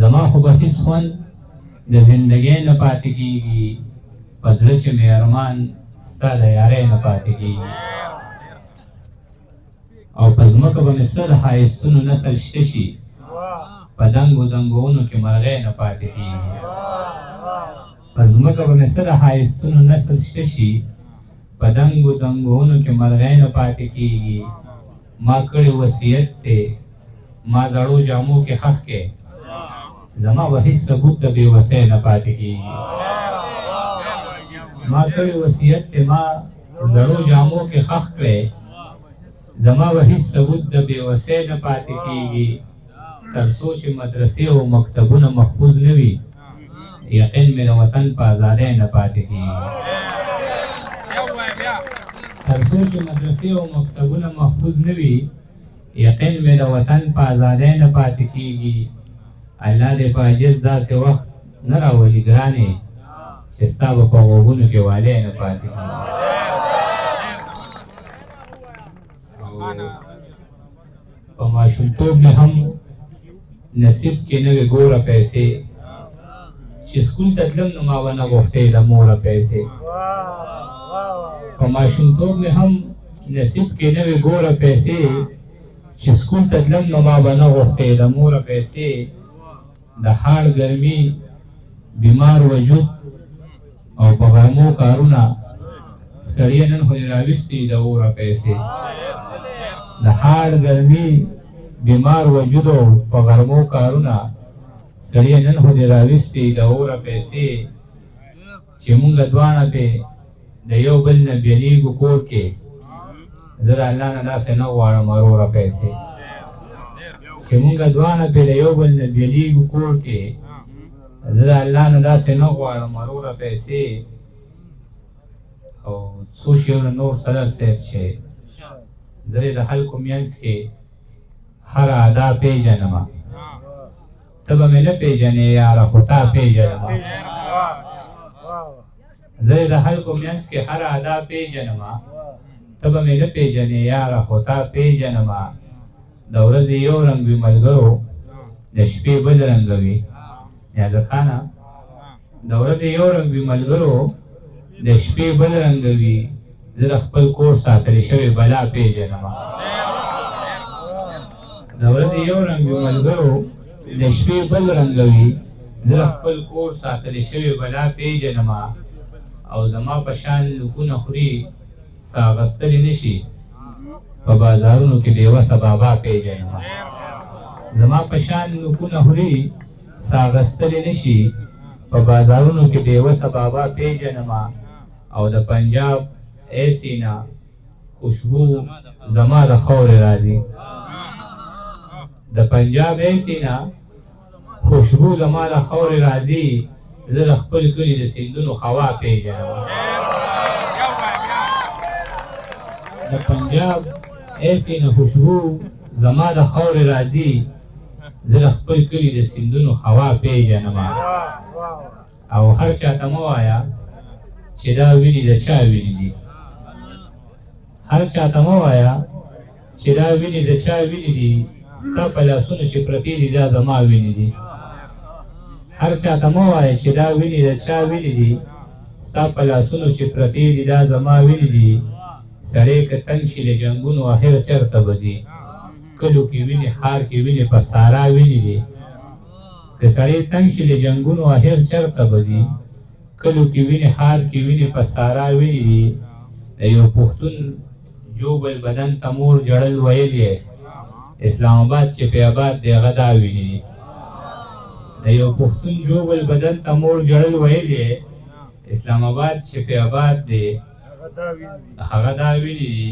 زما خو به هېڅ خوند د زندګۍ نه پاتې کېږي، په زړه چې مې ارمان ستا د یارۍ نه پاتې کېږي. او په ځمکه به مې څه د ښایستونو نسل شته شي، په دنګو دنګوونو کې مرغۍ نه پاتې کېږي. په ځمکه به مې څه د ښایستونو نسل شته شي، په دنګو دنګوونو کې مرغۍ نه پاتې کېږي. ما کړی وصیت دی ما زړو جامو کې ښخ کې، زما به هېڅ ثبوت د بېوسۍ نه پاتې کېږي. ما کړی وصیت دی ما زړو جامو کې ښخ کړی، زما به هېڅ ثبوت د بېوسۍ نه پاتې کېږي. تر څو چې مدرسې او مکتبونه محفوظ نه وي، یقین مې د وطن په ازادۍ نه پاتې کېږي. تر څو چې مدرسې او مکتبونه محفوظ نه وي، یقین مې د وطن په ازادۍ نه پاتې کېږي. الله دې په عاجز داسې وخت نه راولي ګرانې، چې ستا به په غوږونو کې والی نه پاتې کېږي. په ماشومتوب مې هم نصیب کې نه وې ګوره پیسې، چې سکول ته تلم نو ما ونه غوښتې د موره پیسې. په ماشومتوب مې هم نصیب کې نه وې ګوره پیسې، چې سکول ته تلم نو ما به نه غوښتې د موره پیسې. د هاړ ګرمي بیمار وجود او په غرمو کارونه، سړی نن خو یې راویستې د اوره پیسې. د هاړ ګرمي بیمار وجود او په غرمو کارونه، سړی نن خو دې راویستې د اوره پیسې. چې مونږ دواړه پې د یو بل نه بېلېږو کور کې، زه د الله نه داسې نه غواړم وروره پیسې. چې مونږ دواړه پې د یو بل نه بېلېږو کور کې، زه د الله نه داسې نه غواړم وروره پیسې. او څو شیونه نور صدر صاحب چې زه د خلکو منځ کې هر ادا پېژنمه، ته به مې نه پېژنې یاره خو تا پېژنمه. زه د خلکو منځ کې هر ادا پېژنمه، ته به مې نه پېژنې یاره خو تا پېژنمه. د ورځې یو رنګ وي ملګرو، د شپې بل رنګ وي نیازر خانه. د ورځې یو رنګ وي ملګرو، د شپې بل رنګ وي. زه د خپل کور ساتلې شوې بلا پېژنمه. د ورځې یو رنګ وي ملګرو، د شپې بل رنګ وي. زه د خپل کور ساتلې شوې بلا پېژنمه. او زما په شان لوکونه خوري سا اخیستلی نه شي، په بازارونو کې بېوسه بابا پېژنمه. زما په شان لوکونه خوري سا اخیستلی نه شي، په بازارونو کې بېوسه بابا پېژنمه. او د پنجاب ای سینا خوشبو زما د خاورې راځي. د پنجاب ای سینا خوشبو زما د خاورې راځي. زه د خپل کلي د سیندونو هوا پېژنم. د پنجاب ای سینا خوشبو زما د خاورې راځي. زه د خپل کلي د سیندونو هوا پېژنم. او هر چاته مه وایه چې دا ویني د چا ویني دي. هر چاته مه وایه چې دا ویني د چا ویني دي. ستا په لاسونو چې پرتې دي دا زما ویني دي. هر چاته مه وایه چې دا ویني د چا ویني دي. ستا په لاسونو چې پرتې دي دا زما ویني دي. سړی که تنګ شي د جنګونو اخر چېرته به ځي. کلو کې ویني ښار کې ویني په سارا ویني دي. که سړی تنګ شي د جنګونو اخر چېرته به ځي. کلو کې ویني ښار کې ویني په سارا ویني دي. د یو پښتون جوبل بدن ته مور جړل ویل یې، اسلام آباد چې په آباد دی هغه دا ویني دي. د یو پښتون جوبل بدن ته مور جړل ویل یې، اسلام آباد چې په آباد دی هغه دا ویني دي.